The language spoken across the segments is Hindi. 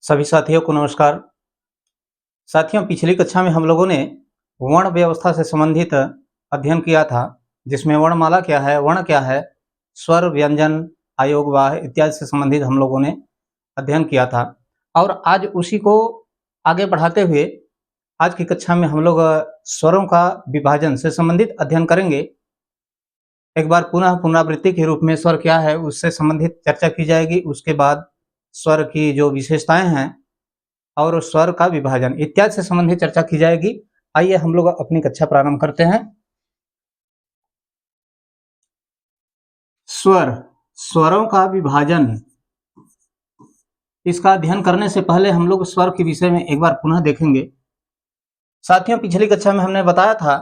सभी साथियों को नमस्कार। साथियों, पिछली कक्षा में हम लोगों ने वर्ण व्यवस्था से संबंधित अध्ययन किया था, जिसमें वर्णमाला क्या है, वर्ण क्या है, स्वर, व्यंजन, आयोग, वाह इत्यादि से संबंधित हम लोगों ने अध्ययन किया था। और आज उसी को आगे बढ़ाते हुए आज की कक्षा में हम लोग स्वरों का विभाजन से संबंधित अध्ययन करेंगे। एक बार पुनः पुनरावृत्ति के रूप में स्वर क्या है उससे संबंधित चर्चा की जाएगी। उसके बाद स्वर की जो विशेषताएं हैं और स्वर का विभाजन इत्यादि से संबंधित चर्चा की जाएगी। आइए हम लोग अपनी कक्षा प्रारंभ करते हैं। स्वर, स्वरों का विभाजन, इसका अध्ययन करने से पहले हम लोग स्वर के विषय में एक बार पुनः देखेंगे। साथियों, पिछली कक्षा में हमने बताया था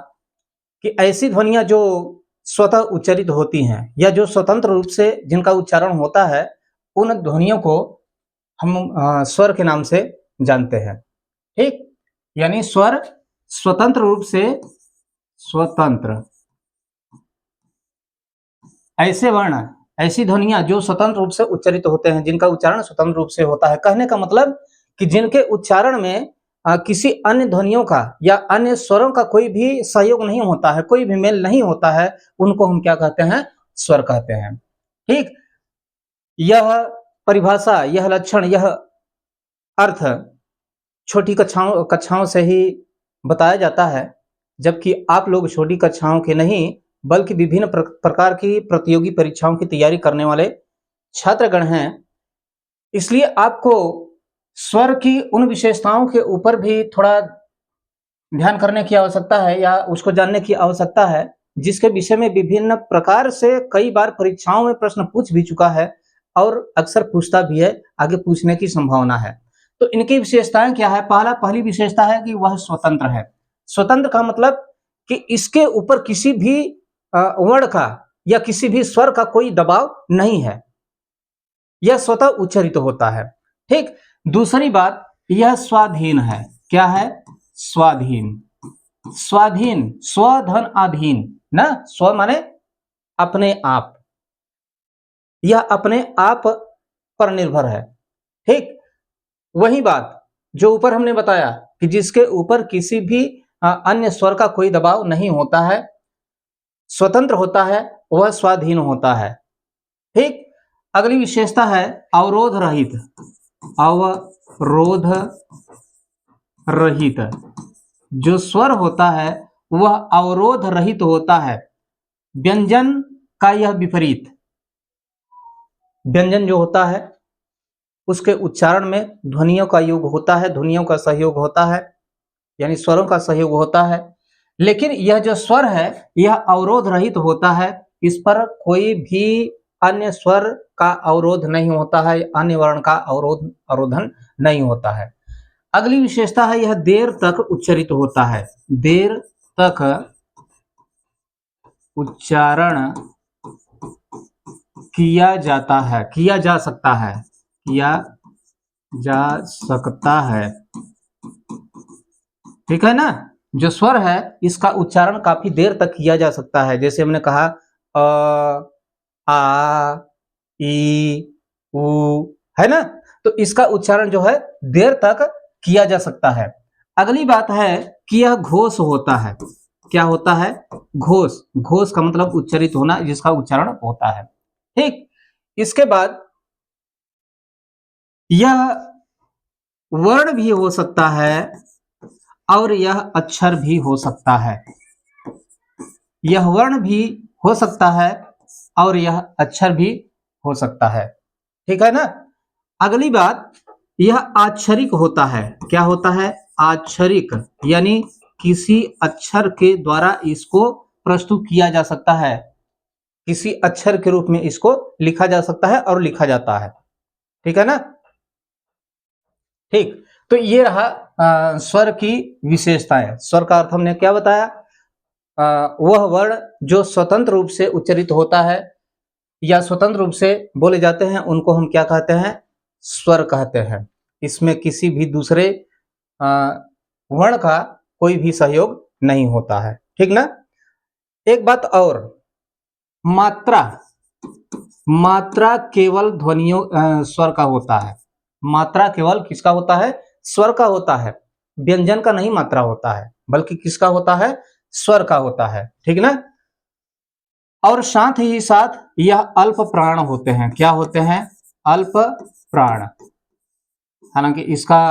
कि ऐसी ध्वनियां जो स्वतः उच्चारित होती हैं या जो स्वतंत्र रूप से जिनका उच्चारण होता है, उन ध्वनियों को हम स्वर के नाम से जानते हैं। ठीक, यानी स्वर स्वतंत्र रूप से, स्वतंत्र, ऐसे वर्ण, ऐसी ध्वनियां जो स्वतंत्र रूप से उच्चारित होते हैं, जिनका उच्चारण स्वतंत्र रूप से होता है। कहने का मतलब कि जिनके उच्चारण में किसी अन्य ध्वनियों का या अन्य स्वरों का कोई भी सहयोग नहीं होता है, कोई भी मेल नहीं होता है, उनको हम क्या कहते हैं? स्वर कहते हैं। ठीक, यह परिभाषा, यह लक्षण, यह अर्थ छोटी कक्षाओं से ही बताया जाता है, जबकि आप लोग छोटी कक्षाओं के नहीं बल्कि विभिन्न प्रकार की प्रतियोगी परीक्षाओं की तैयारी करने वाले छात्रगण हैं। इसलिए आपको स्वर की उन विशेषताओं के ऊपर भी थोड़ा ध्यान करने की आवश्यकता है या उसको जानने की आवश्यकता है, जिसके विषय में विभिन्न प्रकार से कई बार परीक्षाओं में प्रश्न पूछ भी चुका है और अक्सर पूछता भी है, आगे पूछने की संभावना है। तो इनकी विशेषताएं क्या है? पहली विशेषता है कि वह स्वतंत्र है। स्वतंत्र का मतलब कि इसके ऊपर किसी भी वर्ण का या किसी भी स्वर का कोई दबाव नहीं है, यह स्वतः उच्चारित होता है। ठीक, दूसरी बात, यह स्वाधीन है। क्या है? स्वाधीन। स्वाधीन, स्वधन अधीन ना, स्व माने अपने आप, यह अपने आप पर निर्भर है। ठीक, वही बात जो ऊपर हमने बताया कि जिसके ऊपर किसी भी अन्य स्वर का कोई दबाव नहीं होता है, स्वतंत्र होता है, वह स्वाधीन होता है। ठीक, अगली विशेषता है अवरोध रहित। अवरोध रहित, जो स्वर होता है वह अवरोध रहित होता है। व्यंजन का यह विपरीत, व्यंजन जो होता है उसके उच्चारण में ध्वनियों का योग होता है, ध्वनियों का सहयोग होता है, यानी स्वरों का सहयोग होता है। लेकिन यह जो स्वर है यह अवरोध रहित होता है, इस पर कोई भी अन्य स्वर का अवरोध नहीं होता है, अन्य वर्ण का अवरोधन नहीं होता है। अगली विशेषता है यह देर तक उच्चारित होता है। देर तक उच्चारण किया जाता है, किया जा सकता है, किया जा सकता है। ठीक है ना, जो स्वर है इसका उच्चारण काफी देर तक किया जा सकता है। जैसे हमने कहा अ, आ, ई, उ, है ना, तो इसका उच्चारण जो है देर तक किया जा सकता है। अगली बात है कि यह घोष होता है। क्या होता है? घोष। घोष का मतलब उच्चारित होना, जिसका उच्चारण होता है। ठीक, इसके बाद यह वर्ण भी हो सकता है और यह अक्षर भी हो सकता है। यह वर्ण भी हो सकता है और यह अक्षर भी हो सकता है। ठीक है ना। अगली बात, यह आक्षरिक होता है। क्या होता है? आक्षरिक, यानी किसी अक्षर के द्वारा इसको प्रस्तुत किया जा सकता है, किसी अक्षर के रूप में इसको लिखा जा सकता है और लिखा जाता है। ठीक है ना। ठीक, तो ये रहा स्वर की विशेषताएं। स्वर का अर्थ हमने क्या बताया? वह वर्ण जो स्वतंत्र रूप से उच्चारित होता है या स्वतंत्र रूप से बोले जाते हैं, उनको हम क्या कहते हैं? स्वर कहते हैं। इसमें किसी भी दूसरे वर्ण का कोई भी सहयोग नहीं होता है। ठीक ना। एक बात और, मात्रा, मात्रा केवल ध्वनियों स्वर का होता है। मात्रा केवल किसका होता है? स्वर का होता है, व्यंजन का नहीं मात्रा होता है, बल्कि किसका होता है? स्वर का होता है। ठीक ना? और साथ ही साथ यह अल्प प्राण होते हैं। क्या होते हैं? अल्प प्राण। हालांकि इसका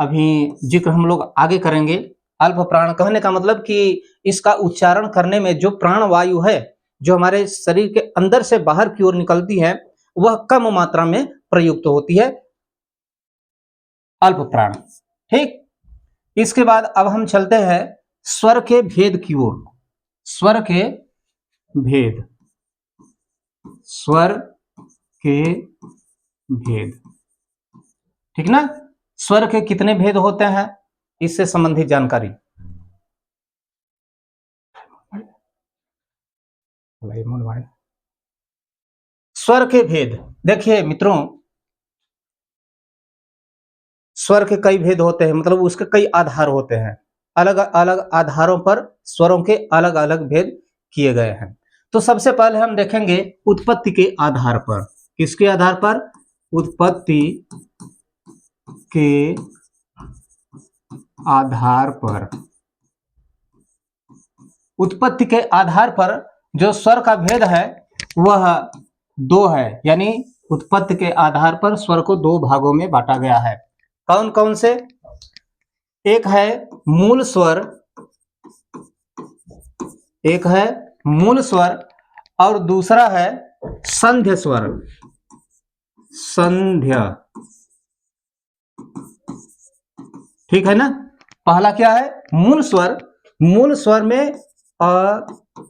अभी जिक्र हम लोग आगे करेंगे। अल्प प्राण कहने का मतलब कि इसका उच्चारण करने में जो प्राण वायु है, जो हमारे शरीर के अंदर से बाहर की ओर निकलती है, वह कम मात्रा में प्रयुक्त होती है, अल्प प्राण। ठीक, इसके बाद अब हम चलते हैं स्वर के भेद की ओर। स्वर के भेद, स्वर के भेद। ठीक ना? स्वर के कितने भेद होते हैं, इससे संबंधित जानकारी। स्वर के भेद, देखिए मित्रों, स्वर के कई भेद होते हैं, मतलब उसके कई आधार होते हैं। अलग अलग आधारों पर स्वरों के अलग अलग भेद किए गए हैं। तो सबसे पहले हम देखेंगे उत्पत्ति के आधार पर। किसके आधार पर? उत्पत्ति के आधार पर। उत्पत्ति के आधार पर जो स्वर का भेद है वह दो है, यानी उत्पत्ति के आधार पर स्वर को दो भागों में बांटा गया है। कौन कौन से? एक है मूल स्वर, एक है मूल स्वर और दूसरा है संध्य स्वर। संध्य, ठीक है ना? पहला क्या है? मूल स्वर। मूल स्वर में अ,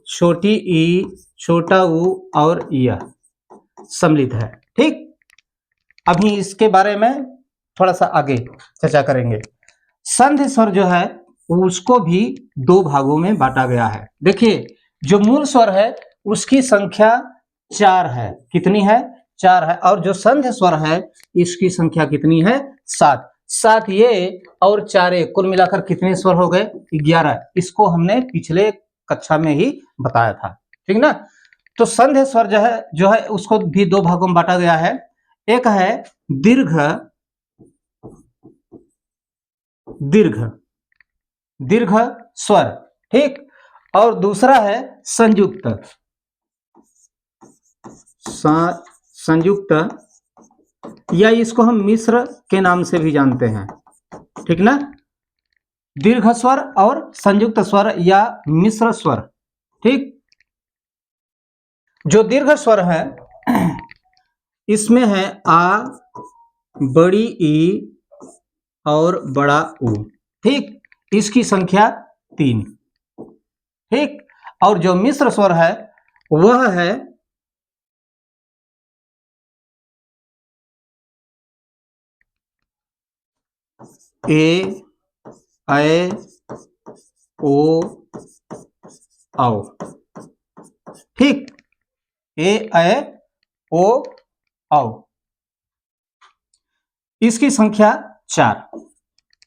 छोटी ई, छोटा ऊ और य सम्मिलित है। ठीक, अभी इसके बारे में थोड़ा सा आगे चर्चा करेंगे। संध्य स्वर जो है उसको भी दो भागों में बांटा गया है। देखिए, जो मूल स्वर है उसकी संख्या 4 है। कितनी है? 4 है। और जो संध्य स्वर है इसकी संख्या कितनी है? 7। 7 ये और 4 ये, कुल मिलाकर कितने स्वर हो गए? 11। इसको हमने पिछले कक्षा में ही बताया था। ठीक ना? तो संध्य स्वर जो है उसको भी दो भागों में बांटा गया है। एक है दीर्घ, दीर्घ, दीर्घ स्वर। ठीक, और दूसरा है संयुक्त, संयुक्त, या इसको हम मिश्र के नाम से भी जानते हैं। ठीक ना? दीर्घ स्वर और संयुक्त स्वर या मिश्र स्वर। ठीक, जो दीर्घ स्वर है इसमें है आ, बड़ी ई और बड़ा ऊ। ठीक, इसकी संख्या 3। ठीक, और जो मिश्र स्वर है वह है ए, ऐ, ओ, औ। ठीक, ए, ऐ, ओ, औ, इसकी संख्या 4।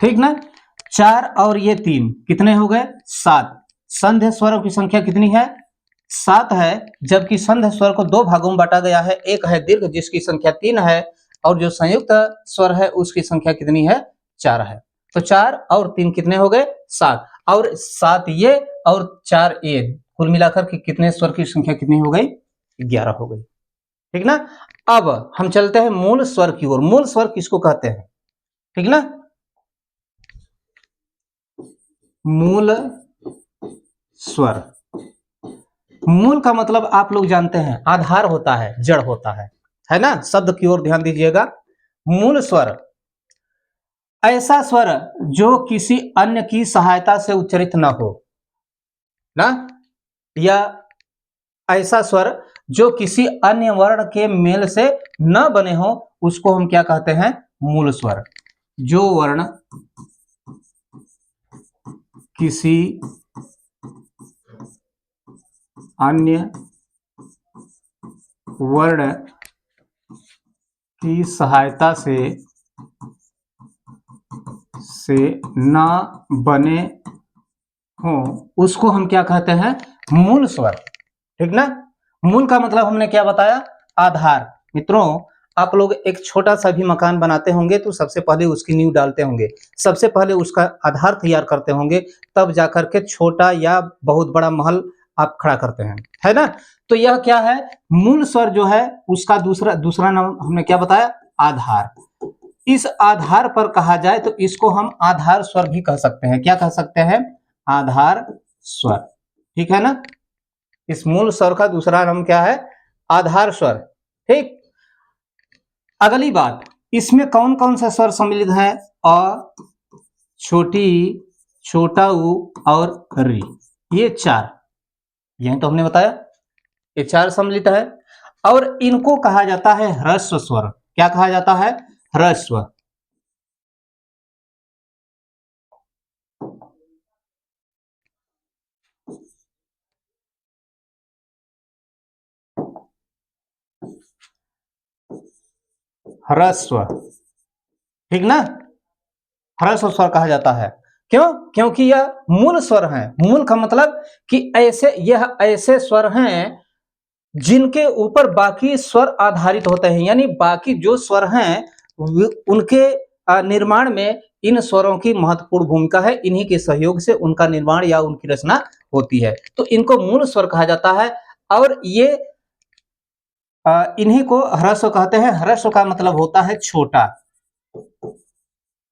ठीक ना? 4 और ये 3 कितने हो गए? 7। संध्य स्वरों की संख्या कितनी है? 7 है, जबकि संध्य स्वर को दो भागों में बांटा गया है। एक है दीर्घ जिसकी संख्या 3 है, और जो संयुक्त स्वर है उसकी संख्या कितनी है? 4 है। तो 4 और 3 कितने हो गए? 7। और 7 ये और 4 ये, कुल मिलाकर के कितने स्वर की संख्या कितनी हो गई? 11 हो गई। ठीक ना? अब हम चलते हैं मूल स्वर की ओर। मूल स्वर किसको कहते हैं? ठीक ना? मूल स्वर, मूल का मतलब आप लोग जानते हैं, आधार होता है, जड़ होता है ना? शब्द की ओर ध्यान दीजिएगा। मूल स्वर ऐसा स्वर जो किसी अन्य की सहायता से उच्चारित न हो ना, या ऐसा स्वर जो किसी अन्य वर्ण के मेल से न बने हो, उसको हम क्या कहते हैं? मूल स्वर। जो वर्ण किसी अन्य वर्ण की सहायता से न बने हो, उसको हम क्या कहते हैं? मूल स्वर। ठीक ना? मूल का मतलब हमने क्या बताया? आधार। मित्रों, आप लोग एक छोटा सा भी मकान बनाते होंगे तो सबसे पहले उसकी नींव डालते होंगे, सबसे पहले उसका आधार तैयार करते होंगे, तब जाकर के छोटा या बहुत बड़ा महल आप खड़ा करते हैं, है ना। तो यह क्या है, मूल स्वर जो है उसका दूसरा दूसरा नाम हमने क्या बताया, आधार। इस आधार पर कहा जाए तो इसको हम आधार स्वर भी कह सकते हैं। क्या कह सकते हैं, आधार स्वर, ठीक है ना। इस मूल स्वर का दूसरा नाम क्या है, आधार स्वर, ठीक। अगली बात, इसमें कौन कौन सा स्वर सम्मिलित है, अ, छोटी, छोटा ऊ और री, ये चार, यही तो हमने बताया, ये चार सम्मिलित है और इनको कहा जाता है ह्रस्व स्वर। क्या कहा जाता है, ह्रस्व। ह्रस्व, ठीक ना, ह्रस्व स्वर कहा जाता है। क्यों, क्योंकि यह मूल स्वर हैं। मूल का मतलब कि ऐसे, यह ऐसे स्वर हैं जिनके ऊपर बाकी स्वर आधारित होते हैं, यानी बाकी जो स्वर हैं उनके निर्माण में इन स्वरों की महत्वपूर्ण भूमिका है। इन्हीं के सहयोग से उनका निर्माण या उनकी रचना होती है, तो इनको मूल स्वर कहा जाता है। और ये इन्हीं को ह्रस्व कहते हैं। ह्रस्व का मतलब होता है छोटा,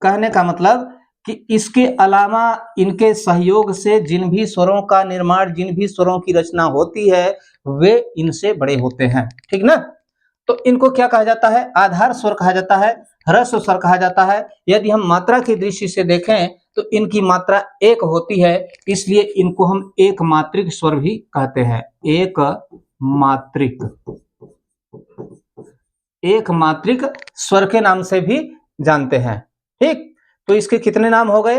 कहने का मतलब कि इसके अलावा इनके सहयोग से जिन भी स्वरों का निर्माण, जिन भी स्वरों की रचना होती है वे इनसे बड़े होते हैं, ठीक ना। तो इनको क्या कहा जाता है, आधार स्वर कहा जाता है, ह्रस्व स्वर कहा जाता है। यदि हम मात्रा की दृष्टि से देखें तो इनकी मात्रा एक होती है, इसलिए इनको हम एक मात्रिक स्वर भी कहते हैं। एक मात्रिक, एक मात्रिक स्वर के नाम से भी जानते हैं, ठीक। तो इसके कितने नाम हो गए,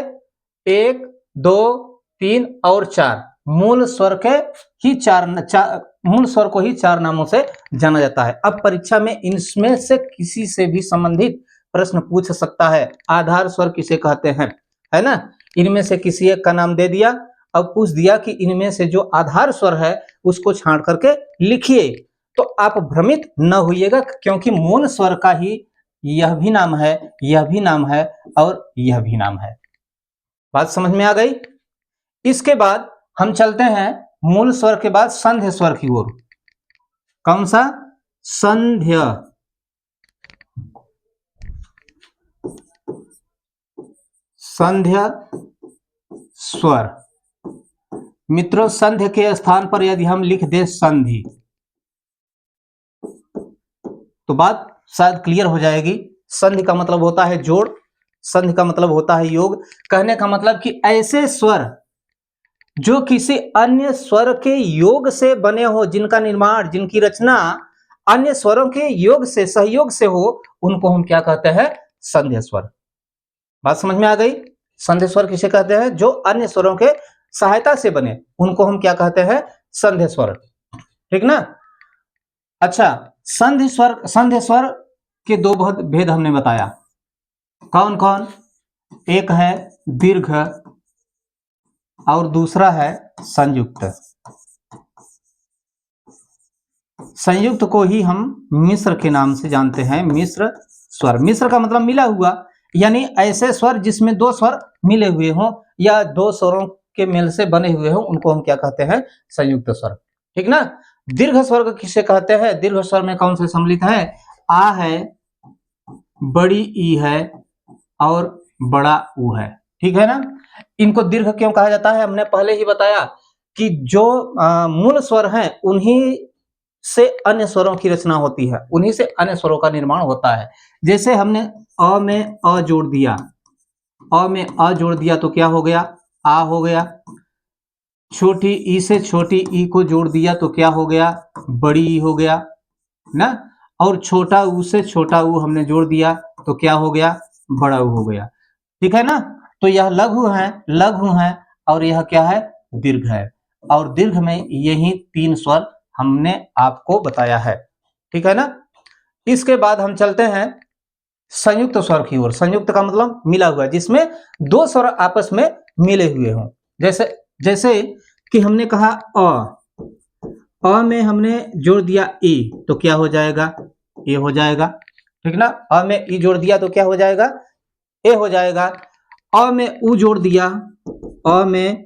एक, दो, तीन और चार। मूल स्वर के ही मूल स्वर को ही चार नामों से जाना जाता है। अब परीक्षा में इनमें से किसी से भी संबंधित प्रश्न पूछ सकता है, आधार स्वर किसे कहते हैं, है ना। इनमें से किसी एक का नाम दे दिया, अब पूछ दिया कि इनमें से जो आधार स्वर है उसको छांट करके लिखिए, तो आप भ्रमित न होइएगा, क्योंकि मूल स्वर का ही यह भी नाम है, यह भी नाम है और यह भी नाम है। बात समझ में आ गई। इसके बाद हम चलते हैं मूल स्वर के बाद संध्य स्वर की ओर। कौन सा, संध्य, संध्य स्वर। मित्रों, संध्य के स्थान पर यदि हम लिख दे संधि तो बात शायद क्लियर हो जाएगी। संधि का मतलब होता है जोड़, संधि का मतलब होता है योग। कहने का मतलब कि ऐसे स्वर जो किसी अन्य स्वर के योग से बने हो, जिनका निर्माण, जिनकी रचना अन्य स्वरों के योग से, सहयोग से हो, उनको हम क्या कहते हैं, संध्य स्वर। बात समझ में आ गई। संध्य स्वर किसे कहते हैं, जो अन्य स्वरों के सहायता से बने, उनको हम क्या कहते हैं, संध्य स्वर, ठीक ना। अच्छा, संध्य स्वर के दो भेद हमने बताया, कौन कौन, एक है दीर्घ और दूसरा है संयुक्त। संयुक्त को ही हम मिश्र के नाम से जानते हैं, मिश्र स्वर। मिश्र का मतलब मिला हुआ, यानी ऐसे स्वर जिसमें दो स्वर मिले हुए हों या दो स्वरों के मेल से बने हुए हों, उनको हम क्या कहते हैं, संयुक्त स्वर, ठीक ना। दीर्घ स्वर को किसे कहते हैं, दीर्घ स्वर में कौन से सम्मिलित है, आ है, बड़ी ई है और बड़ा ऊ है, ठीक है ना। इनको दीर्घ क्यों कहा जाता है, हमने पहले ही बताया कि जो मूल स्वर हैं उन्हीं से अन्य स्वरों की रचना होती है, उन्हीं से अन्य स्वरों का निर्माण होता है। जैसे हमने अ में अ जोड़ दिया, अ में अ जोड़ दिया तो क्या हो गया, आ हो गया। छोटी ई से छोटी ई को जोड़ दिया तो क्या हो गया, बड़ी ई हो गया ना। और छोटा ऊ से छोटा ऊ हमने जोड़ दिया तो क्या हो गया, बड़ा ऊ हो गया, ठीक है ना। तो यह लघु है, लघु है, और यह क्या है, दीर्घ है। और दीर्घ में यही तीन स्वर हमने आपको बताया है, ठीक है ना। इसके बाद हम चलते हैं संयुक्त स्वर की ओर। संयुक्त का मतलब मिला हुआ, जिसमें दो स्वर आपस में मिले हुए हों। जैसे जैसे कि हमने कहा अ में हमने जोड़ दिया ए तो क्या हो जाएगा, ए हो जाएगा, ठीक ना। अ में ई जोड़ दिया तो क्या हो जाएगा, ए हो जाएगा। अ में उ जोड़ दिया, अ में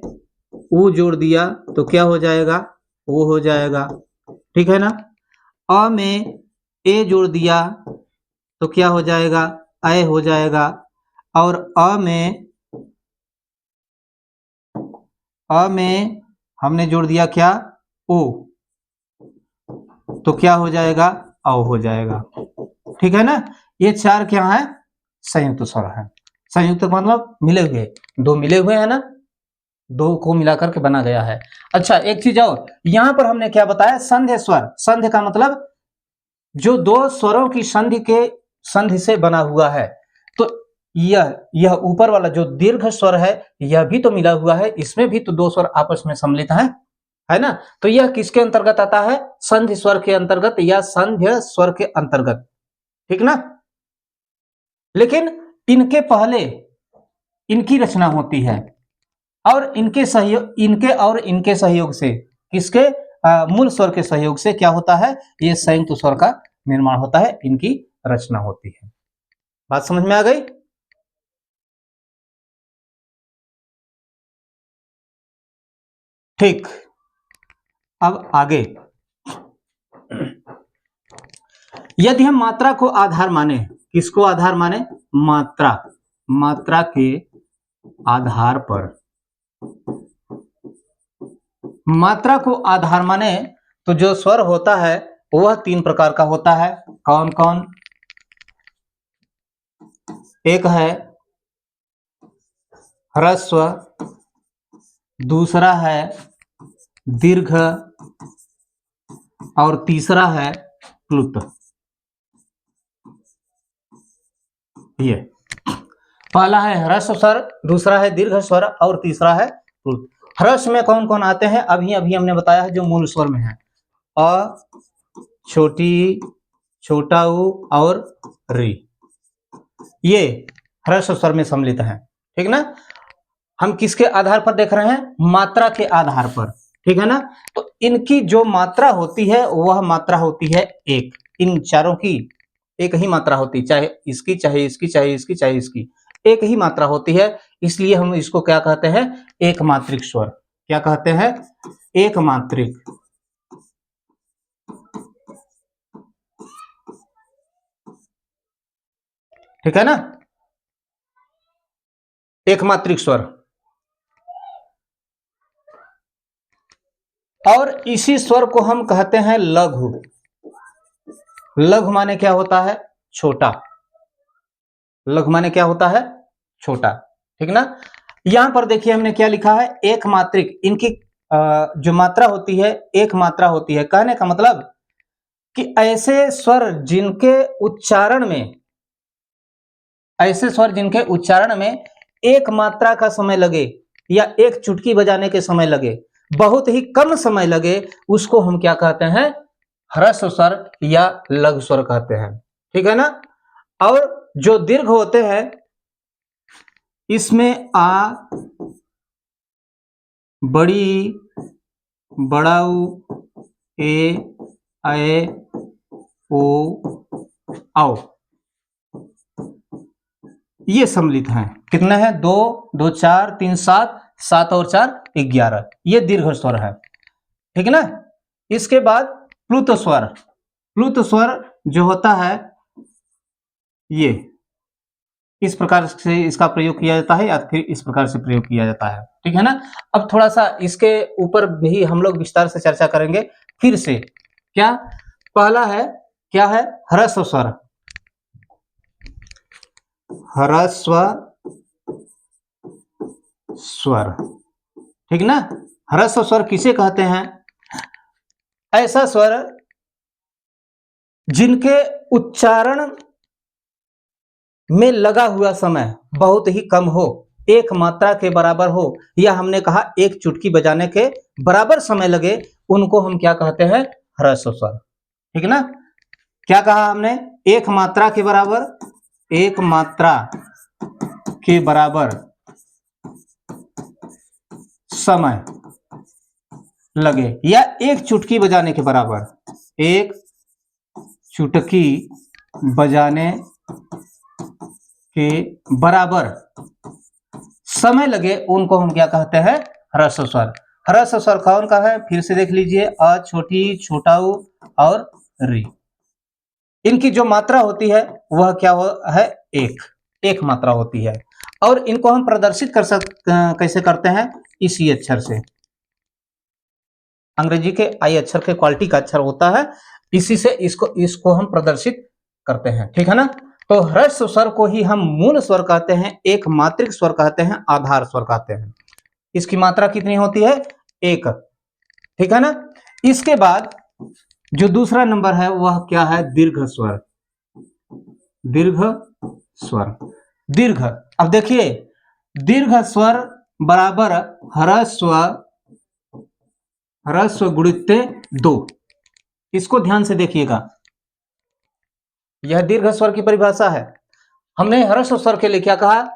उ जोड़ दिया तो क्या हो जाएगा, वो हो जाएगा, ठीक है ना। अ में ए जोड़ दिया तो क्या हो जाएगा, ए हो जाएगा। और अ में हमने जोड़ दिया क्या, ओ, तो क्या हो जाएगा, औ हो जाएगा, ठीक है ना। ये चार क्या है, संयुक्त स्वर है। संयुक्त मतलब मिले हुए, दो मिले हुए हैं ना, दो को मिलाकर के बना गया है। अच्छा एक चीज और, यहां पर हमने क्या बताया, संध्य स्वर। संध्य का मतलब जो दो स्वरों की संधि से बना हुआ है। तो यह ऊपर वाला जो दीर्घ स्वर है, यह भी तो मिला हुआ है, इसमें भी तो दो स्वर आपस में सम्मिलित है ना। तो यह किसके अंतर्गत आता है, संधि स्वर के अंतर्गत या संध्य स्वर के अंतर्गत, ठीक ना। लेकिन इनके पहले इनकी रचना होती है, और इनके सहयोग से, किसके, मूल स्वर के सहयोग से क्या होता है, ये संयुक्त स्वर का निर्माण होता है, इनकी रचना होती है। बात समझ में आ गई। ठीक, अब आगे, यदि हम मात्रा को आधार माने, किसको आधार माने, मात्रा के आधार पर, मात्रा को आधार माने तो जो स्वर होता है वह तीन प्रकार का होता है। कौन कौन, एक है ह्रस्व, दूसरा है दीर्घ, और तीसरा है प्लुत। ये पहला है ह्रस्व स्वर, दूसरा है दीर्घ स्वर, और तीसरा है प्लुत। ह्रस्व में कौन कौन आते हैं, अभी हमने बताया है, जो मूल स्वर में है, अ, छोटी, छोटा उ और री, ये ह्रस्व स्वर में सम्मिलित है, ठीक ना। हम किसके आधार पर देख रहे हैं, मात्रा के आधार पर, ठीक है ना। तो इनकी जो मात्रा होती है वह मात्रा होती है एक, इन चारों की एक ही मात्रा होती है, चाहे इसकी चाहे इसकी चाहे इसकी चाहे इसकी, एक ही मात्रा होती है। इसलिए हम इसको क्या कहते हैं, एक मात्रिक स्वर। क्या कहते हैं, एक मात्रिक, ठीक है ना, एक मात्रिक स्वर। और इसी स्वर को हम कहते हैं लघु। लघु माने क्या होता है, छोटा। लघु माने क्या होता है, छोटा, ठीक ना। यहां पर देखिए हमने क्या लिखा है, एक मात्रिक, इनकी जो मात्रा होती है एक मात्रा होती है। कहने का मतलब कि ऐसे स्वर जिनके उच्चारण में एक मात्रा का समय लगे, या एक चुटकी बजाने के समय लगे, बहुत ही कम समय लगे, उसको हम क्या कहते हैं, ह्रस्व स्वर या लघु स्वर कहते हैं, ठीक है ना। और जो दीर्घ होते हैं, इसमें आ, बड़ी, बड़ाऊ, ए, ऐ, ओ, औ, ये सम्मिलित हैं। कितने हैं, दो, दो चार, तीन सात, सात और चार 11, ये दीर्घ स्वर है, ठीक ना। इसके बाद प्लुत स्वर। प्लुत स्वर जो होता है, ये इस प्रकार से इसका प्रयोग किया जाता है, या फिर इस प्रकार से प्रयोग किया जाता है, ठीक है ना। अब थोड़ा सा इसके ऊपर भी हम लोग विस्तार से चर्चा करेंगे फिर से। क्या, पहला है, क्या है, ह्रस्व स्वर। ह्रस्व स्वर, ठीक ना। ह्रस्व स्वर किसे कहते हैं, ऐसा स्वर जिनके उच्चारण में लगा हुआ समय बहुत ही कम हो, एक मात्रा के बराबर हो, या हमने कहा एक चुटकी बजाने के बराबर समय लगे, उनको हम क्या कहते हैं, ह्रस्व स्वर, ठीक ना। क्या कहा हमने, एक मात्रा के बराबर, एक मात्रा के बराबर समय लगे, या एक चुटकी बजाने के बराबर, एक चुटकी बजाने के बराबर समय लगे उनको हम क्या कहते हैं? ह्रस्व स्वर। ह्रस्व स्वर कौन का है? फिर से देख लीजिए, अ छोटी, छोटा उ और री। इनकी जो मात्रा होती है वह क्या है? एक मात्रा होती है। और इनको हम प्रदर्शित कैसे करते हैं? इसी अक्षर से। अंग्रेजी के आई अक्षर के क्वालिटी का अक्षर होता है, इसी से इसको हम प्रदर्शित करते हैं। ठीक है ना? तो ह्रस्व स्वर को ही हम मूल स्वर कहते हैं, एक मात्रिक स्वर कहते हैं, आधार स्वर कहते हैं। इसकी मात्रा कितनी होती है? एक। ठीक है ना? इसके बाद जो दूसरा नंबर है वह क्या है? दीर्घ स्वर। दीर्घ स्वर। दीर्घ, अब देखिए, दीर्घ स्वर बराबर ह्रस्व गुणित 2। इसको ध्यान से देखिएगा, यह दीर्घ स्वर की परिभाषा है। हमने ह्रस्व स्वर के लिए क्या कहा?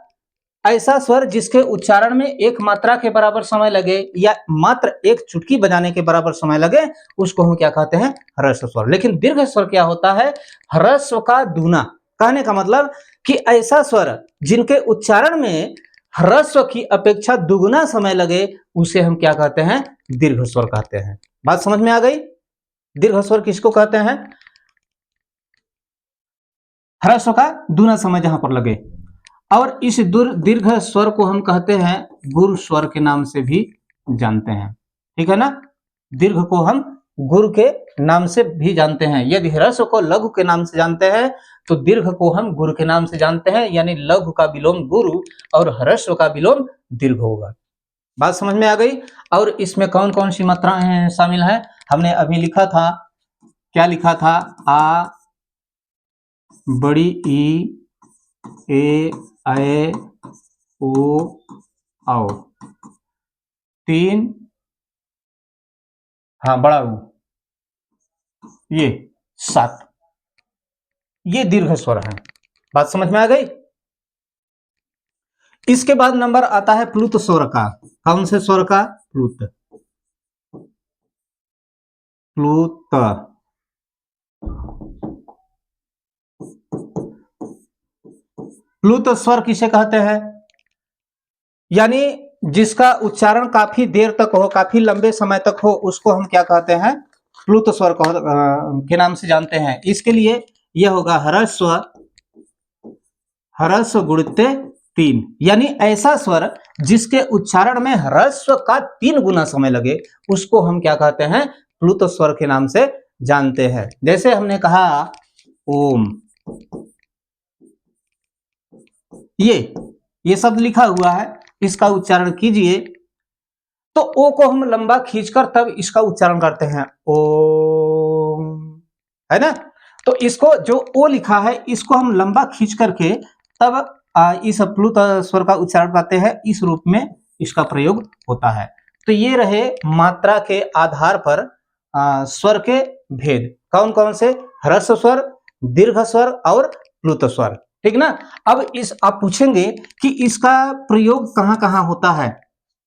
ऐसा स्वर जिसके उच्चारण में एक मात्रा के बराबर समय लगे या मात्र एक चुटकी बजाने के बराबर समय लगे, उसको हम क्या कहते हैं? ह्रस्व स्वर। लेकिन दीर्घ स्वर क्या होता है? ह्रस्व का दूना। कहने का मतलब कि ऐसा स्वर जिनके उच्चारण में ह्रस्व की अपेक्षा दुगुना समय लगे, उसे हम क्या कहते हैं? दीर्घ स्वर कहते हैं। बात समझ में आ गई? दीर्घ स्वर किसको कहते हैं? ह्रस्व का दूना समय जहां पर लगे। और इस दीर्घ स्वर को हम कहते हैं गुरु स्वर के नाम से भी जानते हैं। ठीक है ना? दीर्घ को हम गुरु के नाम से भी जानते हैं। यदि ह्रस्व को लघु के नाम से जानते हैं तो दीर्घ को हम गुरु के नाम से जानते हैं, यानी लघु का विलोम गुरु और ह्रस्व का विलोम दीर्घ होगा। बात समझ में आ गई? और इसमें कौन कौन सी मात्राएं शामिल है? हमने अभी लिखा था, क्या लिखा था? आ, बड़ी ई, ए, ऐ, ओ, औ। 3, हाँ, बड़ा ऊ, ये 7, ये दीर्घ स्वर है। बात समझ में आ गई? इसके बाद नंबर आता है प्लुत स्वर का। कौन से स्वर का? प्लुत। प्लुत। प्लुत स्वर किसे कहते हैं? यानी जिसका उच्चारण काफी देर तक हो, काफी लंबे समय तक हो, उसको हम क्या कहते हैं? प्लुत स्वर के नाम से जानते हैं। इसके लिए यह होगा ह्रस्व गुणित 3, यानी ऐसा स्वर जिसके उच्चारण में ह्रस्व का 3 गुना समय लगे, उसको हम क्या कहते हैं? प्लुत स्वर के नाम से जानते हैं। जैसे हमने कहा ओम, ये शब्द लिखा हुआ है, इसका उच्चारण कीजिए तो ओ को हम लंबा खींचकर तब इसका उच्चारण करते हैं, ओम, है ना? तो इसको जो ओ लिखा है इसको हम लंबा खींच करके तब इस प्लुत स्वर का उच्चारण करते हैं। इस रूप में इसका प्रयोग होता है। तो ये रहे मात्रा के आधार पर स्वर के भेद। कौन कौन से? ह्रस्व स्वर, दीर्घ स्वर और प्लुत स्वर। ठीक ना? अब आप पूछेंगे कि इसका प्रयोग कहां कहां होता है?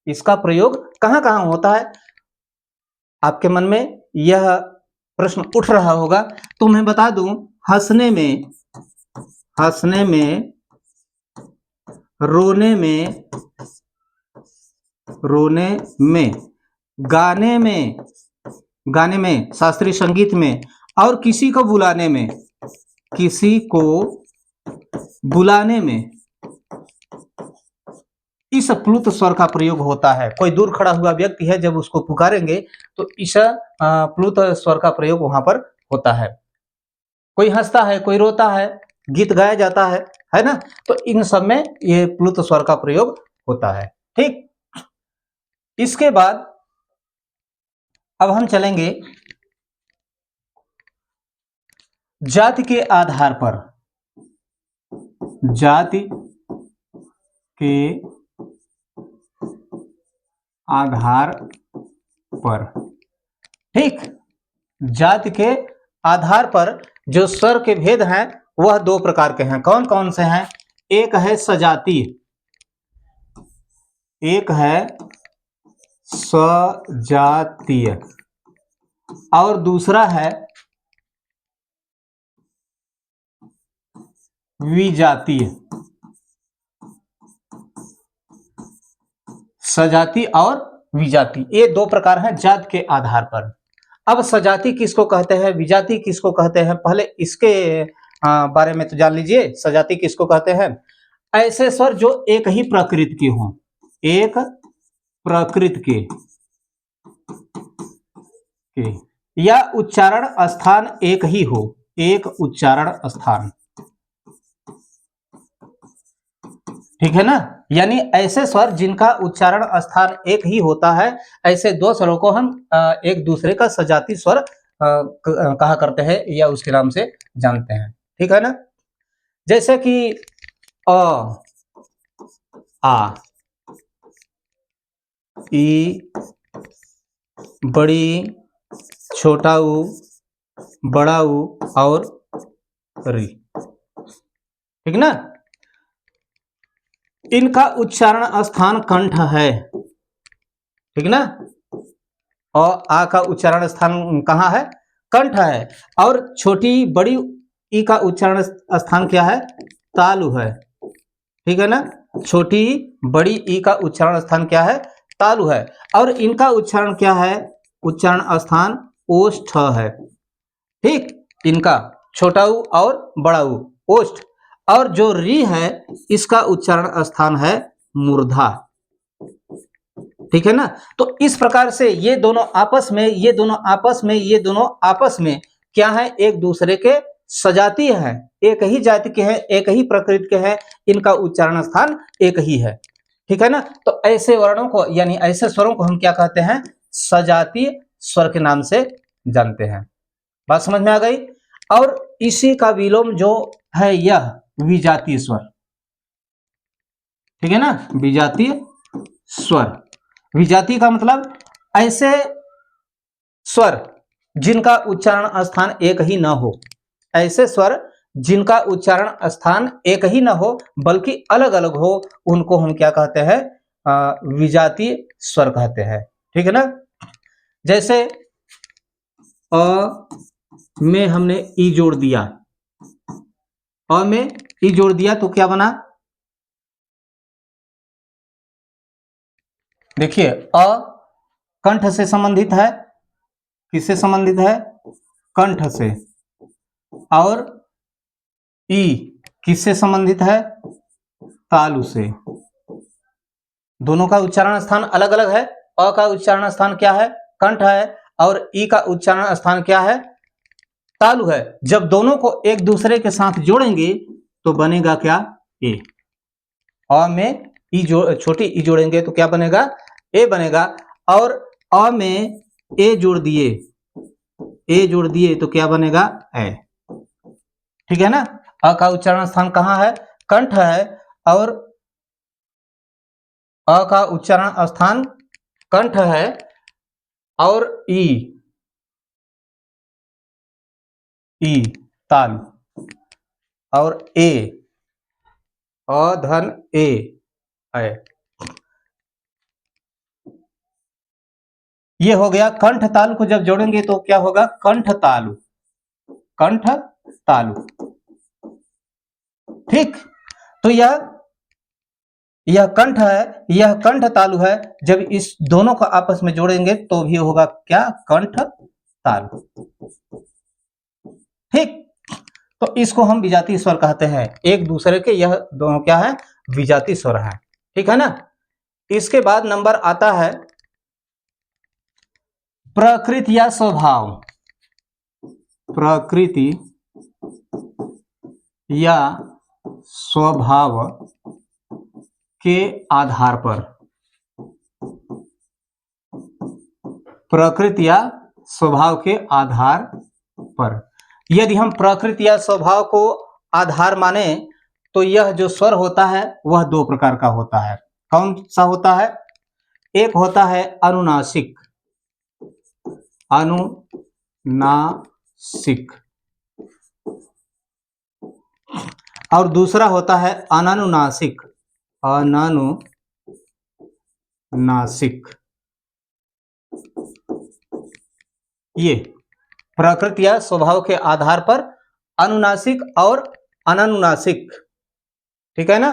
इसका प्रयोग कहां कहां होता है? आपके मन में यह प्रश्न उठ रहा होगा, तो मैं बता दूं, हंसने में, रोने में, गाने में, शास्त्रीय संगीत में, और किसी को बुलाने में इस प्लुत स्वर का प्रयोग होता है। कोई दूर खड़ा हुआ व्यक्ति है, जब उसको पुकारेंगे तो इस प्लुत स्वर का प्रयोग वहां पर होता है। कोई हंसता है, कोई रोता है, गीत गाया जाता है ना? तो इन सब में ये प्लुत स्वर का प्रयोग होता है। ठीक, इसके बाद अब हम चलेंगे जाति के आधार पर। जाति के आधार पर, ठीक, जाति के आधार पर जो स्वर के भेद हैं वह 2 प्रकार के हैं। कौन कौन से हैं? एक है सजातीय, एक है सजातीय, और दूसरा है विजातीय, सजाती और विजाती, ये दो प्रकार हैं जात के आधार पर। अब सजाती किसको कहते हैं, विजाती किसको कहते हैं, पहले इसके बारे में तो जान लीजिए। सजाती किसको कहते हैं, ऐसे स्वर जो एक ही प्रकृति के हों, एक प्रकृति के या उच्चारण स्थान एक ही हो, एक उच्चारण स्थान, ठीक है ना। यानी ऐसे स्वर जिनका उच्चारण स्थान एक ही होता है, ऐसे दो स्वरों को हम एक दूसरे का सजाती स्वर कहा करते हैं या उसके नाम से जानते हैं, ठीक है ना। जैसे कि अ, आ, ई, बड़ी, छोटा ऊ, बड़ा ऊ और री, ठीक ना। इनका उच्चारण स्थान कंठ है, ठीक ना। और आ का उच्चारण स्थान कहाँ है, कंठ है। और छोटी बड़ी ई का उच्चारण स्थान क्या है, तालु है, ठीक है ना। छोटी बड़ी ई का उच्चारण स्थान क्या है, तालु है। और इनका उच्चारण क्या है, उच्चारण स्थान ओष्ठ है, ठीक। इनका छोटा ऊ और बड़ा ऊ ओष्ठ। और जो री है इसका उच्चारण स्थान है मूर्धा, ठीक है ना। तो इस प्रकार से ये दोनों आपस में, ये दोनों आपस में, ये दोनों आपस में क्या है, एक दूसरे के सजातीय है, एक ही जाति के हैं, एक ही प्रकृति के हैं, इनका उच्चारण स्थान एक ही है, ठीक है ना। तो ऐसे वर्णों को यानी ऐसे स्वरों को हम क्या कहते हैं, सजातीय स्वर के नाम से जानते हैं। बात समझ में आ गई। और इसी का विलोम जो है यह विजातीय स्वर, ठीक है ना, विजातीय स्वर। विजातीय का मतलब ऐसे स्वर जिनका उच्चारण स्थान एक ही न हो, ऐसे स्वर जिनका उच्चारण स्थान एक ही न हो बल्कि अलग अलग हो, उनको हम क्या कहते हैं, विजातीय स्वर कहते हैं, ठीक है ना। जैसे अ में हमने ई जोड़ दिया, अ में ई जोड़ दिया तो क्या बना, देखिए अ कंठ से संबंधित है, किससे संबंधित है, कंठ से। और ई किससे संबंधित है, तालु से। दोनों का उच्चारण स्थान अलग अलग है। अ का उच्चारण स्थान क्या है, कंठ है, और ई का उच्चारण स्थान क्या है, तालु है। जब दोनों को एक दूसरे के साथ जोड़ेंगे तो बनेगा क्या, ए। अ में ई जोड़, छोटी ई जोड़ेंगे तो क्या बनेगा, ए बनेगा। और अ में ए जोड़ दिए, ए जोड़ दिए तो क्या बनेगा, ए, ठीक है ना। अ का उच्चारण स्थान कहाँ है, कंठ है, और अ का उच्चारण स्थान कंठ है, और ई तालु, और ए अधन ए है। ये हो गया। कंठ तालु को जब जोड़ेंगे तो क्या होगा, कंठ तालु, कंठ तालु, ठीक। तो यह कंठ है, यह कंठ तालु है। जब इस दोनों को आपस में जोड़ेंगे तो भी होगा क्या, कंठ तालु, ठीक। तो इसको हम विजातीय स्वर कहते हैं, एक दूसरे के यह दोनों क्या है, विजातीय स्वर है, ठीक है ना। इसके बाद नंबर आता है प्रकृति या स्वभाव, प्रकृति या स्वभाव के आधार पर, प्रकृति या स्वभाव के आधार पर। यदि हम प्रकृति या स्वभाव को आधार माने तो यह जो स्वर होता है वह दो प्रकार का होता है। कौन सा होता है, एक होता है अनुनासिक, अनुनासिक, और दूसरा होता है अनानुनासिक, अनानुनासिक। ये प्रकृति या स्वभाव के आधार पर अनुनासिक और अनानुनासिक, ठीक है ना।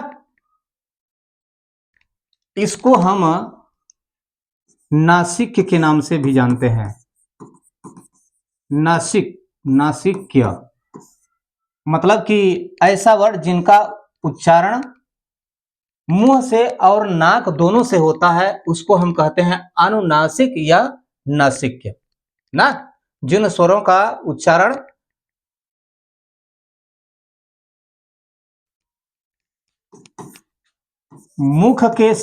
इसको हम नासिक्य के नाम से भी जानते हैं। नासिक, नासिक्य मतलब कि ऐसा वर्ड जिनका उच्चारण मुंह से और नाक दोनों से होता है, उसको हम कहते हैं अनुनासिक या नासिक्य ना। जिन स्वरों का उच्चारण मुख के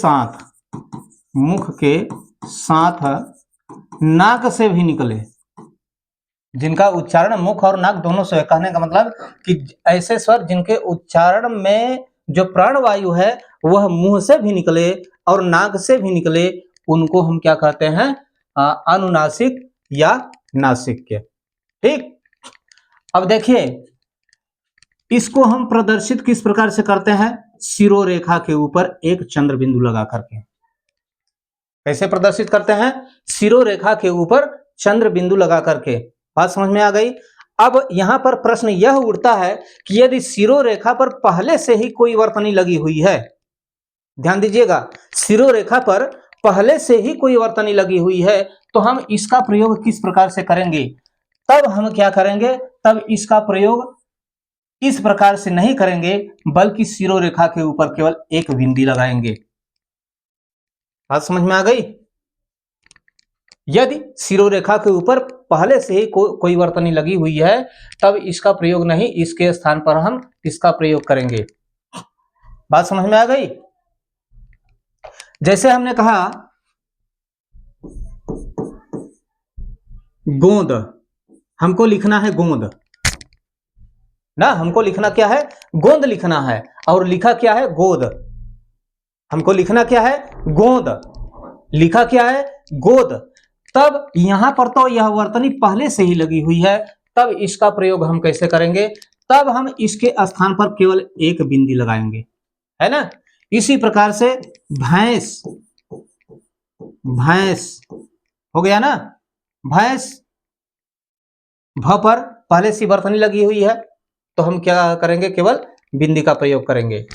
साथ नाक से भी निकले, जिनका उच्चारण मुख और नाक दोनों से है, कहने का मतलब कि ऐसे स्वर जिनके उच्चारण में जो प्राणवायु है वह मुंह से भी निकले और नाक से भी निकले, उनको हम क्या कहते हैं, अनुनासिक या नासिक्य। ठीक, अब देखिए इसको हम प्रदर्शित किस प्रकार से करते हैं, शिरोरेखा के ऊपर एक चंद्र बिंदु लगा करके। कैसे प्रदर्शित करते हैं, शिरोरेखा के ऊपर चंद्र बिंदु लगा करके। बात समझ में आ गई। अब यहां पर प्रश्न यह उठता है कि यदि शिरोरेखा पर पहले से ही कोई वर्तनी लगी हुई है, ध्यान दीजिएगा, शिरोरेखा पर पहले से ही कोई वर्तनी लगी हुई है, तो हम इसका प्रयोग किस प्रकार से करेंगे। तब हम क्या करेंगे, तब इसका प्रयोग इस प्रकार से नहीं करेंगे, बल्कि शिरोरेखा के ऊपर केवल एक बिंदी लगाएंगे। बात समझ में आ गई। यदि शिरोरेखा के ऊपर पहले से ही कोई वर्तनी लगी हुई है, तब इसका प्रयोग नहीं, इसके स्थान पर हम इसका प्रयोग करेंगे। बात समझ में आ गई। जैसे हमने कहा गोंद, हमको लिखना है गोंद ना, हमको लिखना क्या है, गोंद लिखना है, और लिखा क्या है, गोद। हमको लिखना क्या है, गोंद, लिखा क्या है, गोद। तब यहां पर तो यह वर्तनी पहले से ही लगी हुई है, तब इसका प्रयोग हम कैसे करेंगे, तब हम इसके स्थान पर केवल एक बिंदी लगाएंगे, है ना। इसी प्रकार से भैंस, भैंस हो गया ना, भैंस, भ पर पहले से वर्तनी लगी हुई है, तो हम क्या करेंगे, केवल बिंदी का प्रयोग करेंगे।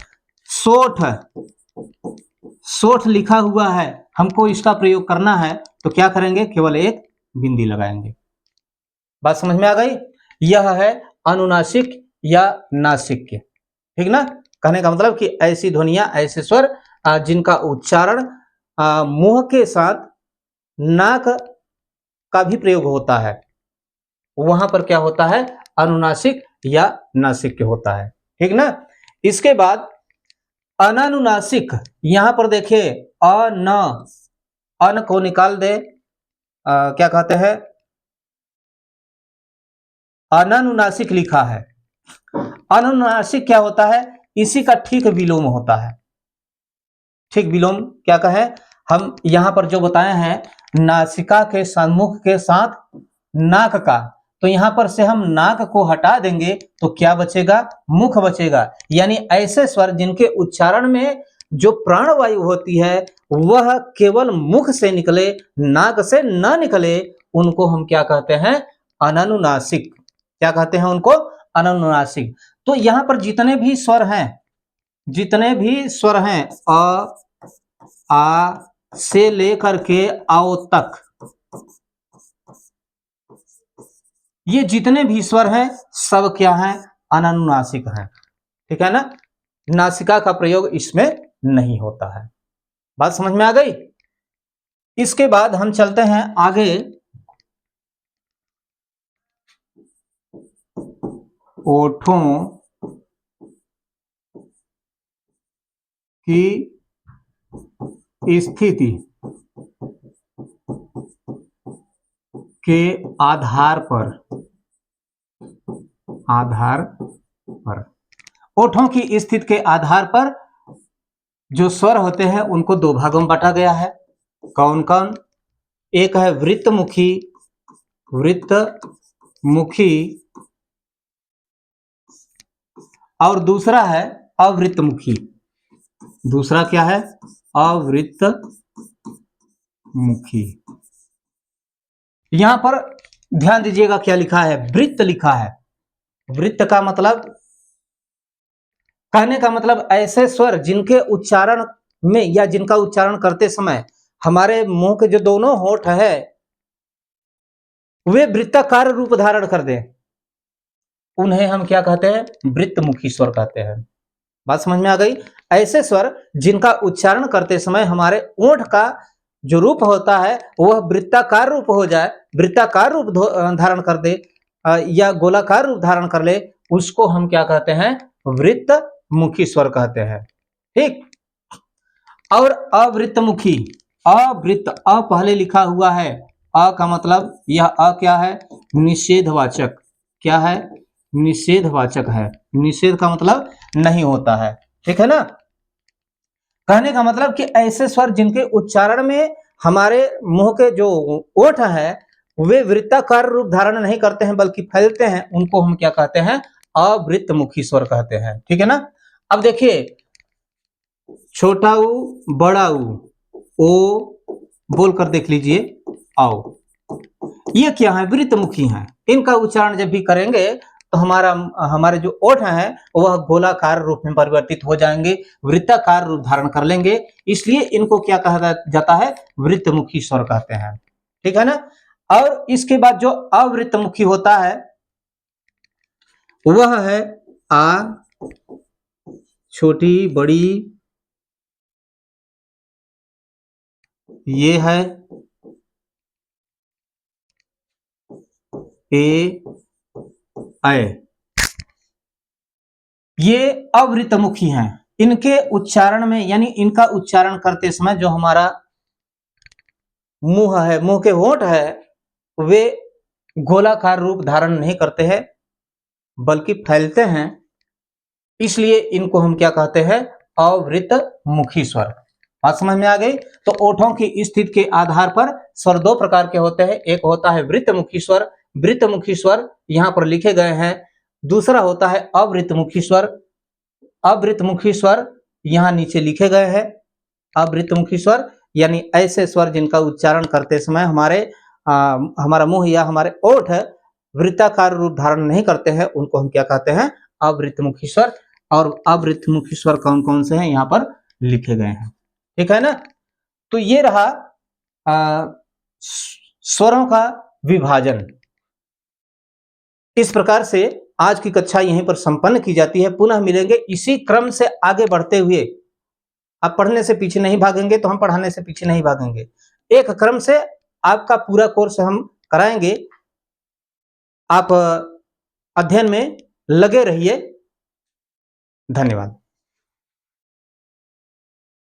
सोठ, सोठ लिखा हुआ है, हमको इसका प्रयोग करना है, तो क्या करेंगे, केवल एक बिंदी लगाएंगे। बात समझ में आ गई। यह है अनुनासिक या नासिक्य, ठीक ना। कहने का मतलब कि ऐसी ध्वनियां, ऐसे स्वर जिनका उच्चारण मुंह के साथ नाक का भी प्रयोग होता है, वहां पर क्या होता है, अनुनासिक या नासिक्य होता है, ठीक ना। इसके बाद अनानुनासिक, यहां पर देखिए अन को निकाल दे, क्या कहते हैं, अनानुनासिक लिखा है। अनुनासिक क्या होता है, इसी का ठीक विलोम होता है। ठीक विलोम क्या कहे, हम यहां पर जो बताए हैं, नासिका के सम्मुख के साथ नाक का, तो यहां पर से हम नाक को हटा देंगे तो क्या बचेगा, मुख बचेगा। यानी ऐसे स्वर जिनके उच्चारण में जो प्राणवायु होती है वह केवल मुख से निकले, नाक से न निकले, उनको हम क्या कहते हैं, अनानुनासिक। क्या कहते हैं उनको, अनानुनासिक। तो यहां पर जितने भी स्वर हैं, जितने भी स्वर हैं, आ से लेकर के आओ तक, ये जितने भी स्वर हैं सब क्या हैं, अनानुनासिक हैं, ठीक है ना। नासिका का प्रयोग इसमें नहीं होता है। बात समझ में आ गई। इसके बाद हम चलते हैं आगे, ओठों की स्थिति के आधार पर, ओठों की स्थिति के आधार पर जो स्वर होते हैं उनको दो भागों में बांटा गया है। कौन कौन, एक है वृत्तमुखी, वृत्तमुखी, और दूसरा है अवृत्तमुखी। दूसरा क्या है, अवृत्तमुखी। यहां पर ध्यान दीजिएगा क्या लिखा है, वृत्त लिखा है। वृत्त का मतलब कहने का मतलब ऐसे स्वर जिनके उच्चारण में या जिनका उच्चारण करते समय हमारे मुंह के जो दोनों होंठ है वे वृत्ताकार रूप धारण कर दें, उन्हें हम क्या कहते हैं? वृत्तमुखी स्वर कहते हैं। बात समझ में आ गई? ऐसे स्वर जिनका उच्चारण करते समय हमारे ओंठ का जो रूप होता है वह वृत्ताकार रूप हो जाए, वृत्ताकार रूप धारण कर दे या गोलाकार रूप धारण कर ले, उसको हम क्या कहते हैं? वृत्तमुखी स्वर कहते हैं। ठीक। और अवृत्तमुखी, अवृत्त, अ पहले लिखा हुआ है, अ का मतलब यह अ क्या है? निषेधवाचक। क्या है? निषेधवाचक है। निषेध का मतलब नहीं होता है। ठीक है ना? कहने का मतलब कि ऐसे स्वर जिनके उच्चारण में हमारे मुंह के जो ओठ है वे वृत्ताकार रूप धारण नहीं करते हैं बल्कि फैलते हैं, उनको हम क्या कहते हैं? अवृत्तमुखी स्वर कहते हैं। ठीक है ना? अब देखिए, छोटा ऊ, बड़ा ऊ, ओ बोलकर देख लीजिए, आओ। ये क्या है? वृत्तमुखी हैं। इनका उच्चारण जब भी करेंगे तो हमारे जो ओठ हैं वह गोलाकार रूप में परिवर्तित हो जाएंगे, वृत्ताकार रूप धारण कर लेंगे, इसलिए इनको क्या कहा जाता है? वृत्तमुखी स्वर कहते हैं। ठीक है ना? और इसके बाद जो अवृत्तमुखी होता है वह है आ, छोटी, बड़ी, ये है ए, ऐ। ये अवृत्तमुखी हैं। इनके उच्चारण में यानी इनका उच्चारण करते समय जो हमारा मुंह है, मुंह के होंठ है, वे गोलाकार रूप धारण नहीं करते हैं बल्कि फैलते हैं, इसलिए इनको हम क्या कहते हैं? अवृत्तमुखी स्वर। बात समझ में आ गई? तो ओठों की स्थिति के आधार पर स्वर दो प्रकार के होते हैं, एक होता है वृत्तमुखी स्वर, वृत्तमुखी स्वर यहां पर लिखे गए हैं। दूसरा होता है अवृत्तमुखी स्वर, अवृत्तमुखी स्वर यहां नीचे लिखे गए हैं। अवृत्तमुखी स्वर यानी ऐसे स्वर जिनका उच्चारण करते समय हमारा मुंह या हमारे ओठ वृत्ताकार रूप धारण नहीं करते हैं, उनको हम क्या कहते हैं? अवृत्तमुखी स्वर। और अवृत्तमुखी स्वर कौन कौन से हैं यहां पर लिखे गए हैं। ठीक है ना? तो ये रहा स्वरों का विभाजन। इस प्रकार से आज की कक्षा यहीं पर संपन्न की जाती है। पुनः मिलेंगे इसी क्रम से आगे बढ़ते हुए। आप पढ़ने से पीछे नहीं भागेंगे तो हम पढ़ाने से पीछे नहीं भागेंगे। एक क्रम से आपका पूरा कोर्स हम कराएंगे। आप अध्ययन में लगे रहिए। धन्यवाद।